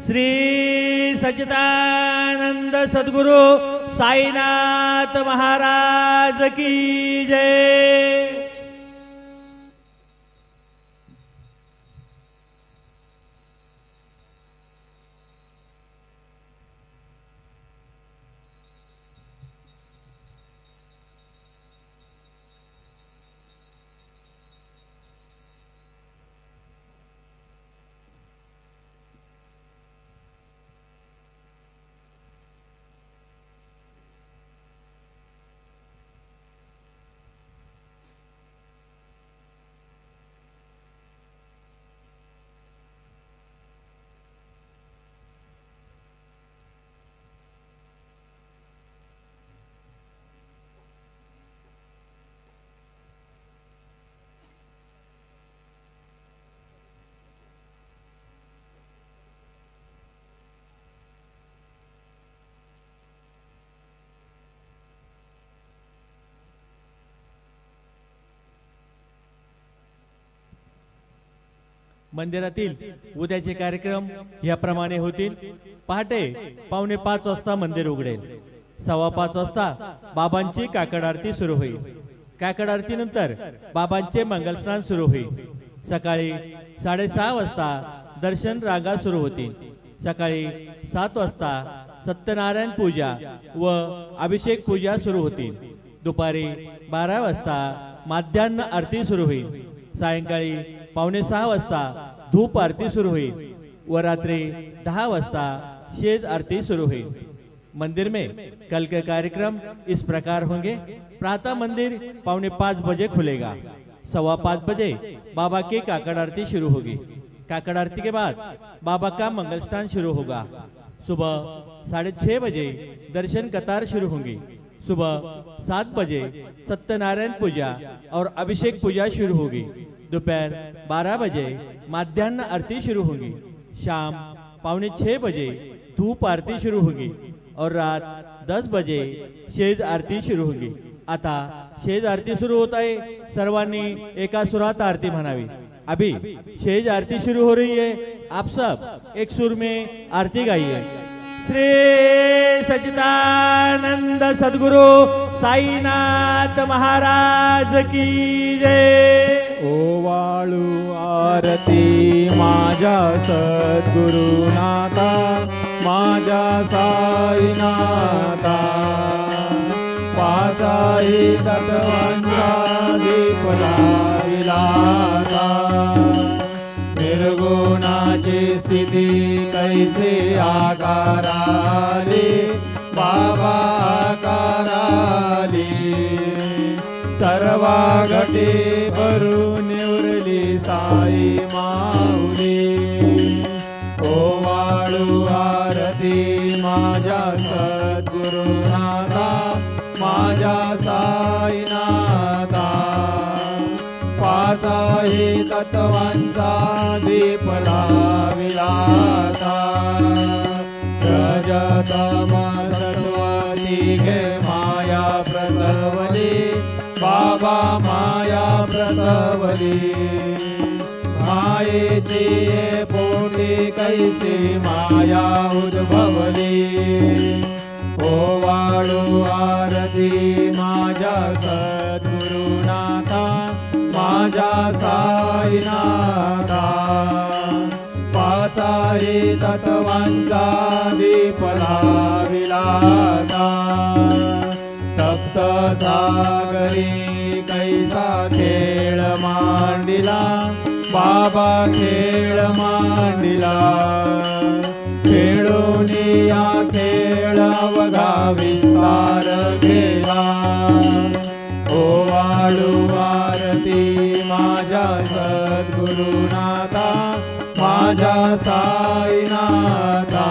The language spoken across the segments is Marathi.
श्री सच्चिदानंद सद्गुरु साईनाथ महाराज की जय। मंदिरातील उद्याचे कार्यक्रम याप्रमाणे होतील। पहाटे 4:45 वाजता मंदिर उघडेल। 5:15 वाजता बाबांची काकड आरती सुरू होईल। काकड आरतीनंतर बाबांचे मंगलस्नान सुरू होईल। सकाळी 6:30 वाजता दर्शन रांगा सुरू होतील। सकाळी 7 वाजता सत्यनारायण पूजा व अभिषेक पूजा सुरू होतील। दुपारी 12 वाजता माध्यान्ह आरती सुरू होईल। सायंकाळी 5:45 वाजता धूप आरती सुरू होईल व रात्रि 10 वाजता शेज आरती शुरू हुई। मंदिर में कल के कार्यक्रम इस प्रकार होंगे। प्रातः मंदिर 4:45 बजे खुलेगा। 5:15 बजे बाबा की काकड़ आरती शुरू होगी। काकड़ आरती के बाद बाबा का मंगल स्नान शुरू होगा। सुबह 6:30 बजे दर्शन कतार शुरू होंगी। सुबह 7 बजे सत्यनारायण पूजा और अभिषेक पूजा शुरू होगी। दोपहर 12 बजे माध्यान्ह आरती शुरू होगी। शाम 5:45 बजे धूप आरती शुरू होगी और रात 10 बजे शेज आरती शुरू होगी। आता शेज आरती सुरू होत आहे। सर्वांनी एका सुरात आरती म्हणावी। अभी शेज आरती शुरू हो रही है। आप सब एक सुर में आरती गाइए। श्री सच्चिदानंद सद्गुरु साईनाथ महाराज की जय। ओवाळू आरती माझ्या सद्गुरुनाथा, माझ्या साईनाथा। पाचाही तत्वांचा दीप लाविलाता, निर्गुणाची स्थिती कैसे आकाराली, बाबा आकाराली। सर्वा घटे भरून उरली साई माऊली। ओवाळू आरती माझ्या सद्गुरुनाथा, माझ्या साईनाथा। पाचाही तत्वांचा दीप लाविलाता, रजतम सत्व तिघे माया प्रसवली, बाबा माया प्रसवली। मायेची पोटी कैसी माया उद्भवली। ओवाळू आरती माझ्या सद्गुरुनाथा, माझ्या साईनाथा। पाचाही तत्वांचा दीप लाविलाता, सप्त सागरी कैसा खेळ मांडिला, बाबा खेळ मांडिला। खेळून या खेळ अवघा विस्तार केला। ओवाळू आरती माझ्या सद्गुरुनाथा, माझ्या साईनाथा।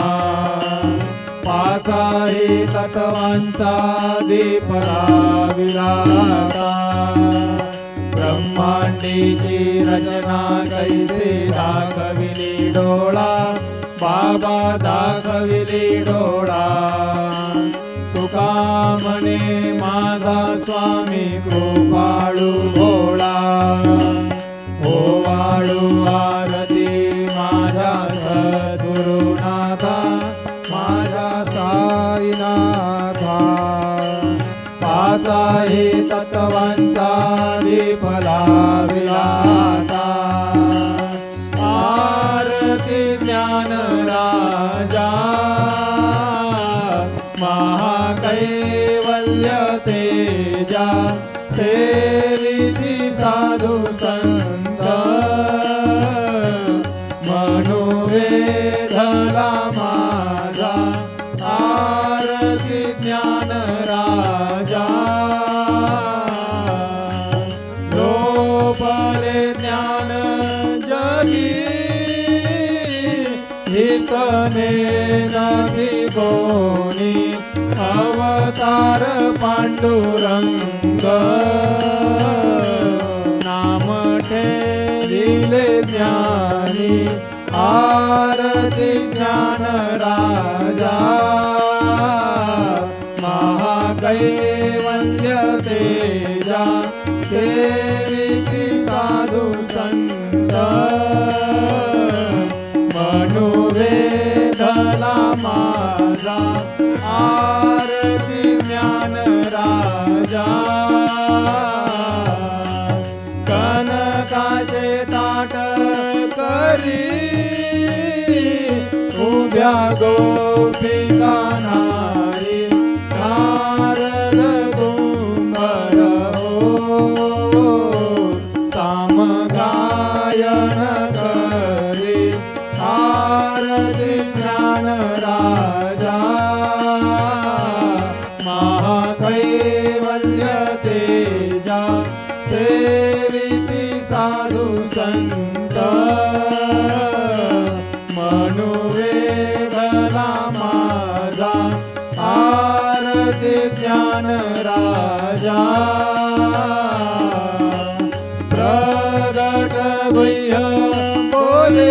पाचाही तत्वांचा दीप लाविलाता, ब्रह्मांडीची रचना कैसे दाखविली डोळा, बाबा दाखविली डोळा। तुका म्हणे माझा स्वामी कृपाळू भोळा। ओवाळू आरती माझ्या सद्गुरुनाथा, नाथा माझ्या साईनाथा पाच आहे तत्वांचा दीप लाविला आता आरती ज्ञान राजा महाकैवल्य तेजा सेविती साधू संत मनोवेधला माझा आरती ज्ञान राजा लोपले ज्ञान जगी हितने नदी कोणी अवतार पांडुरंग नाम ठेविले ज्ञानी आरती ज्ञान राजा महाकैवल्य तेजा सेविती साधू संत मनोवेधला माझा आरती ज्ञान राजा कनकाचे ताट करी उभ्या गोपिका नारी नारद कुंभर हो सामगायन करी आरती ज्ञान राजा महाकैवल्य तेजा सेविती साधू संत मनोवेधला माझा आरती ज्ञान राजा प्रगट गुह्य बोले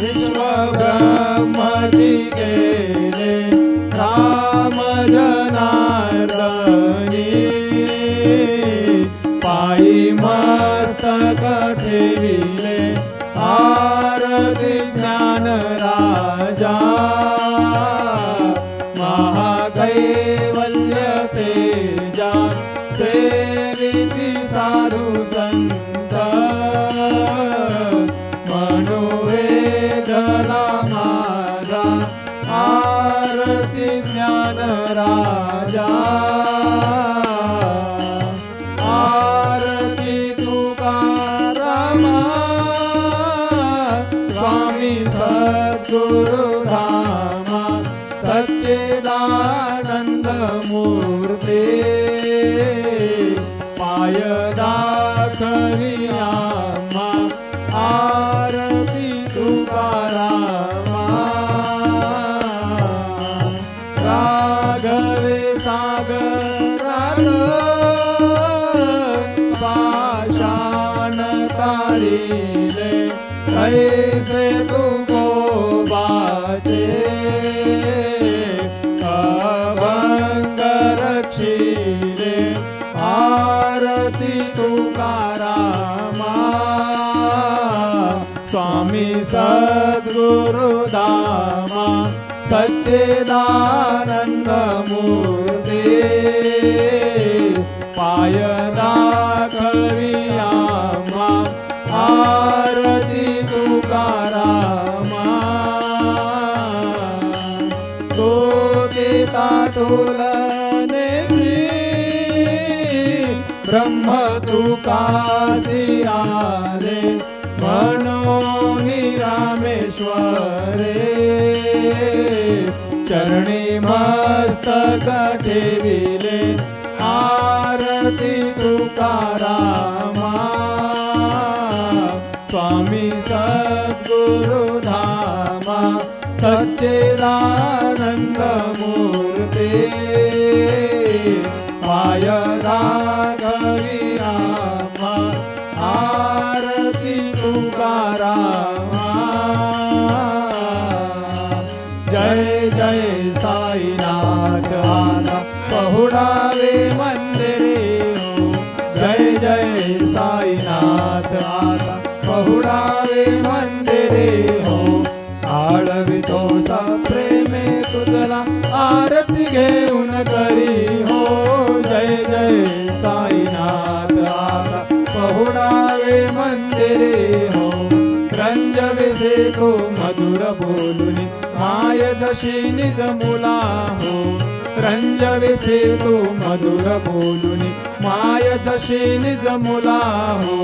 विश्व ब्रह्मची गेले राम जनार्दनी पायी मस्तक ठेविले आरती ज्ञान राजा महाकैवल्य तेजा सेविती साधू संत मनोवेधला माझा आरती ज्ञान राजा आरती तुकारामा स्वामी सद्गुरुधामा सच्चिदानंद मूर्ते पाय दाखवी आम्हा आरती तुकारामा राघवे सागरात पाषाण तारिले कैसे तू गोबाचे अभंग रक्षिले आरती तुकारामा स्वामी सद्गुरुधामा सच्चिदानंद मूर्ते पाय दाखवी आम्हा आरती तुकारामा तो गीता तुलनेसी ब्रह्म तुकासी आले म्हणून रामेश्वरे चरणी मस्तक ठेविले आरती तुकारामा स्वामी सद्गुरुधामा सच्चिदानंद मूर्ते पाय दाखवी आम्हा आरती तुकारामा जय जय साईनाथ आला पहुडावे मंदिरे हो जय जय साईनाथ आला पहुडावे मंदिरे हो तू मधुर बोलुनी माय जशी निज मुला हो रंजविसे तू मधुर बोलुनी माय जशी निज मुला हो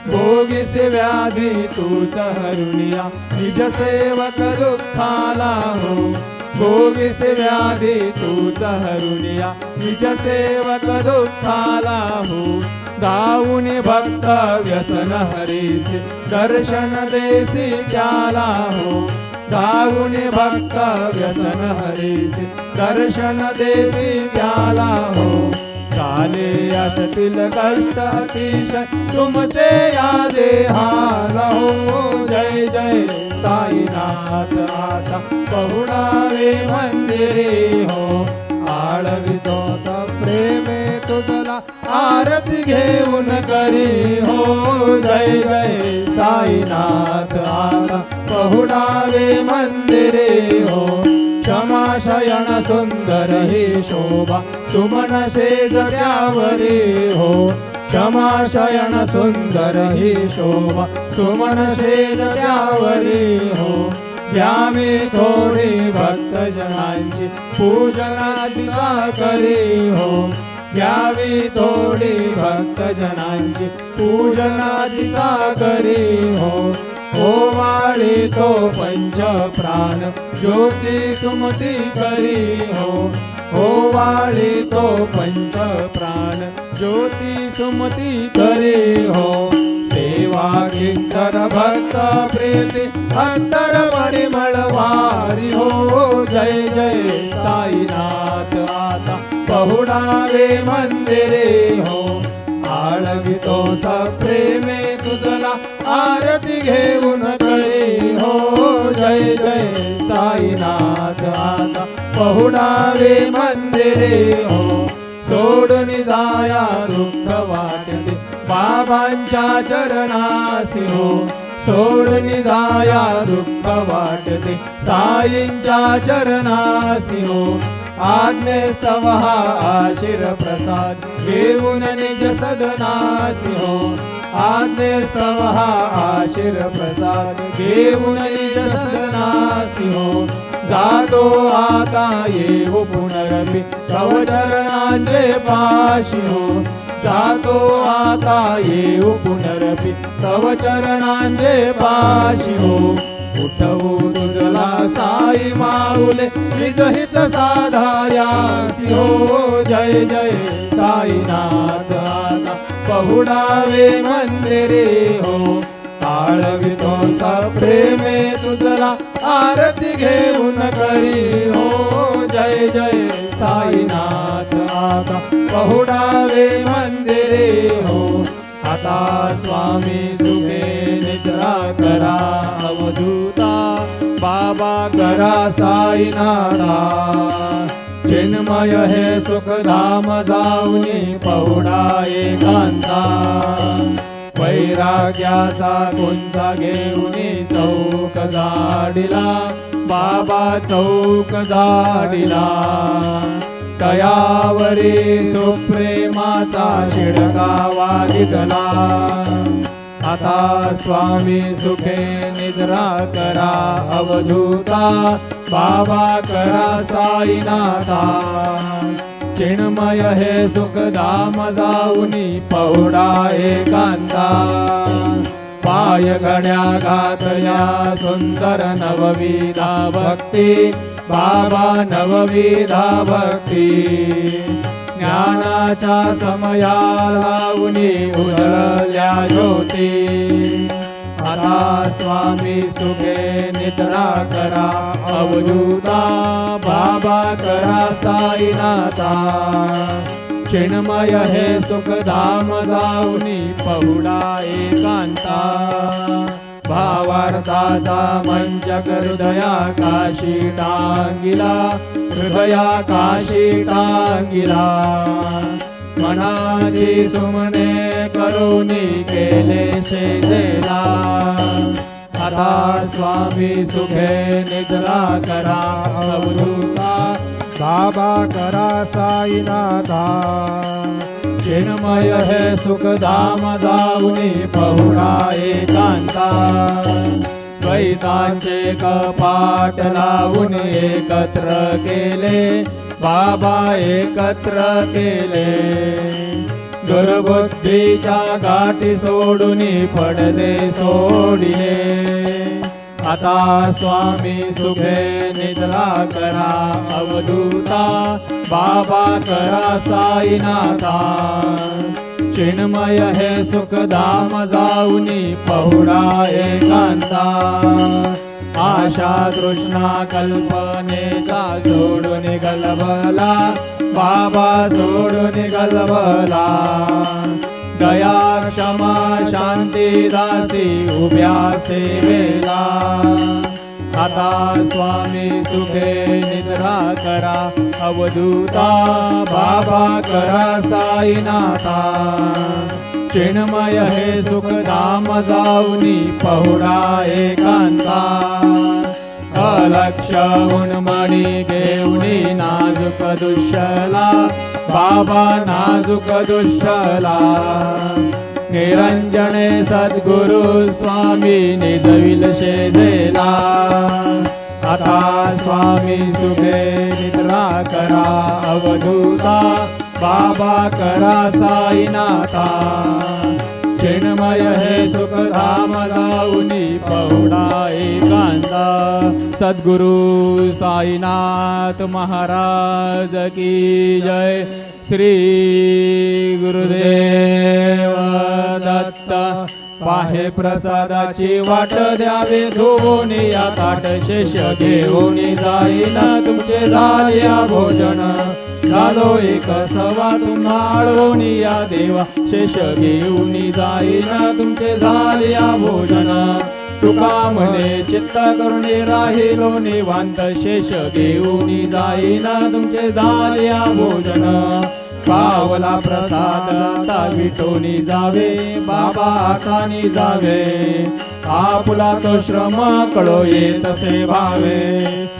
भोगिसे व्याधी तूच हरुनिया निज सेवक दुःखाला हो भोगिसे व्याधी तूच हरुनिया निज सेवक दुःखाला हो गाऊनी भक्त व्यसन हरीसी दर्शन देसी त्याला हो गाऊनी भक्त व्यसन हरीसी दर्शन देसी त्याला हो झाले असतील कष्ट अतिशय तुमचे या देहाला हो जय जय साईनाथ आता पहुडावे मंदिरे हो आळवितो प्रेमे तुझला आरती घेऊन करी हो जय जय साईनाथ आता पहुडावे मंदिरे हो क्षमा शयन सुंदर ही शोभा सुमन शेज त्यावरी हो क्षमा शयन सुंदर ही शोभा सुमन शेज त्यावरी हो घ्यावी थोडी भक्तजनांची पूजनादिचा करी हो घ्यावी थोडी भक्तजनांची पूजनादिचा करी हो ओवाळी तो पंच प्राण ज्योती सुमती करी हो ओवाळी तो पंच प्राण ज्योती सुमती करी हो सेवा कीर्तन भक्त प्रीती अंतर परिमळ वारी हो जय जय साईनाथ आता पहुडावे मंदिरे हो आळवितो सप्रेमे तुझला आरती घेऊन करी हो जय जय साईनाथ आता पहुडावे मंदिरे हो सोडून जाया दुःख वाटते बाबांच्या चरणासी हो सोडून जाया दुःख वाटते साईंच्या चरणासी हो आज्ञेस्तव हा आशीर प्रसाद घेऊन निज सदनासी हो आज्ञेस्तव हा आशीर प्रसाद घेऊन निज सदनासी हो जातो आता येऊ पुनरपी तव चरणांचे पाशी हो जातो आता येऊ पुनरपी तव चरणांचे पाशी हो उठवू तुझला साई माऊले निज हित साधायासी हो जय जय साईनाथ आता पहुडावे मंदिरे हो आळवितो सप्रेमे तुझला आरती घेऊन करी हो जय जय साईनाथ आता पहुडावे मंदिरे हो आता स्वामी सुखे निद्रा करा अवधूता बाबा करा साईनाथा चिन्मय हे सुखधाम जाऊनी पहुडा एकांता वैराग्याचा कुंचा घेऊनी चौक झाडिला बाबा चौक झाडिला तयावरी सुप्रेमाचा शिडका वागितला आता स्वामी सुखे निद्रा करा अवधूता बाबा करा साईनाथा चिन्मय हे सुखधाम जाऊनी पहुडा एकांता पाय घड्या घातल्या सुंदर नवविधा भक्ती बाबा नवविधा भक्ती ज्ञानाच्या समया लावणी उजळल्या ज्योती आता स्वामी सुखे निद्रा करा अवधूता बाबा करा साईनाथा चिन्मय हे सुखधाम जाऊनी पहुडा एकांता भावार्थाचा मंचक हृदया काशी टांगिला हृदया काशी टांगिला मनाची सुमने करुणी केले शेजेला आता स्वामी सुखे निद्रा करा अवधूता बाबा करा साईनाथा चिन्मय हे सुखधाम जाऊनी पहुडा एकांता द्वैतांचे कपाट लावून एकत्र केले बाबा एकत्र केले दुर्बुद्धीच्या गाठी सोडून पडदे सोडिले आता स्वामी सुखे निद्रा करा अवधूता बाबा करा साईनाथा चिन्मय हे सुखधाम जाऊनी पहुडा एकांता आशा तृष्णा कल्पनेचा सोडून गलबला बाबा सोडून गलबला दया क्षमा शांती दासी उभ्या सेवेला आता स्वामी सुखे निद्रा करा अवधूता बाबा करा साईनाथा चिन्मय हे सुखधाम जाऊनी पहुडा एकांता अलक्ष उन्मणी घेऊनी नाजूक दुष्यला बाबा नाजूक दुष्यला निरंजने सद्गुरु स्वामी निजविल शेजेला आता स्वामी सुखे निद्रा करा अवधूता बाबा करा साईनाथा चिन्मय हे सुखधाम जाऊनी पहुडा एकांता सद्गुरु साईनाथ महाराज की जय श्री गुरुदेव दत्त पाहे प्रसादाची वाट द्यावे धुवून या ताट शेष घेऊन जाईना तुमचे झाल्या भोजन झालो एक सवा तुम्हाळून या देवा शेष घेऊन जाईना तुमचे झाल्या भोजन तुका म्हणे चित्त करुणे राहिलो निवांत शेष घेऊन जाईना तुमचे झाल्या भोजन पावला प्रसाद आता विटोनी जावे बाबा हातानी जावे आपुला तो श्रम कळो येतसे भावे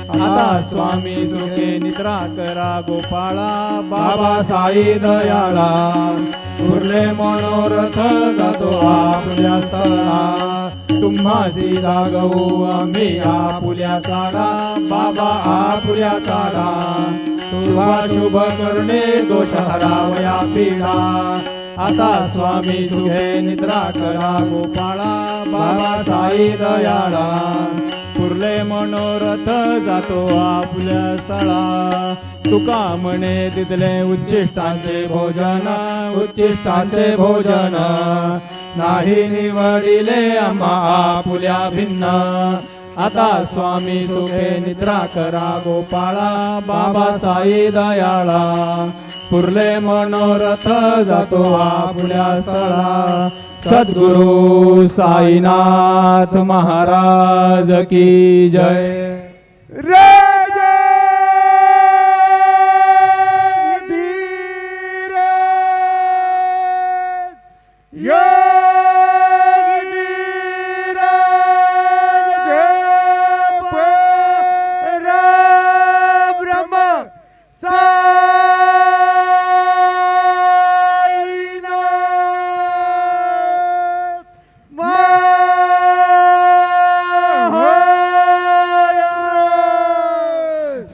आता स्वामी सुखे निद्रा करा गोपाळा बाबा साई दयाळा उरले मनोरथ जातो आपुल्या स्थळा तुम्हासी जागवू आम्ही आपुल्या चाडा बाबा आपुल्या चाडा शुभ करणे दोष हरावया पीडा आता स्वामी सुखे निद्रा करा गोपाळा बाबा साई दयाळा पुरले मनोरथ जातो आपल्या स्थळा तुका म्हणे तिथले उच्चिष्टांचे भोजन नाही निवडिले आम्हा आपुल्या भिन्न आता स्वामी सुखे निद्रा करा गोपाळा बाबा साई दयाळा पुरले मनोरथ जातो आपुल्या स्थळा सद्गुरु साईनाथ महाराज की जय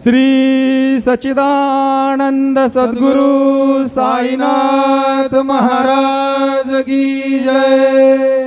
श्री सच्चिदानंद सद्गुरु साईनाथ महाराज की जय।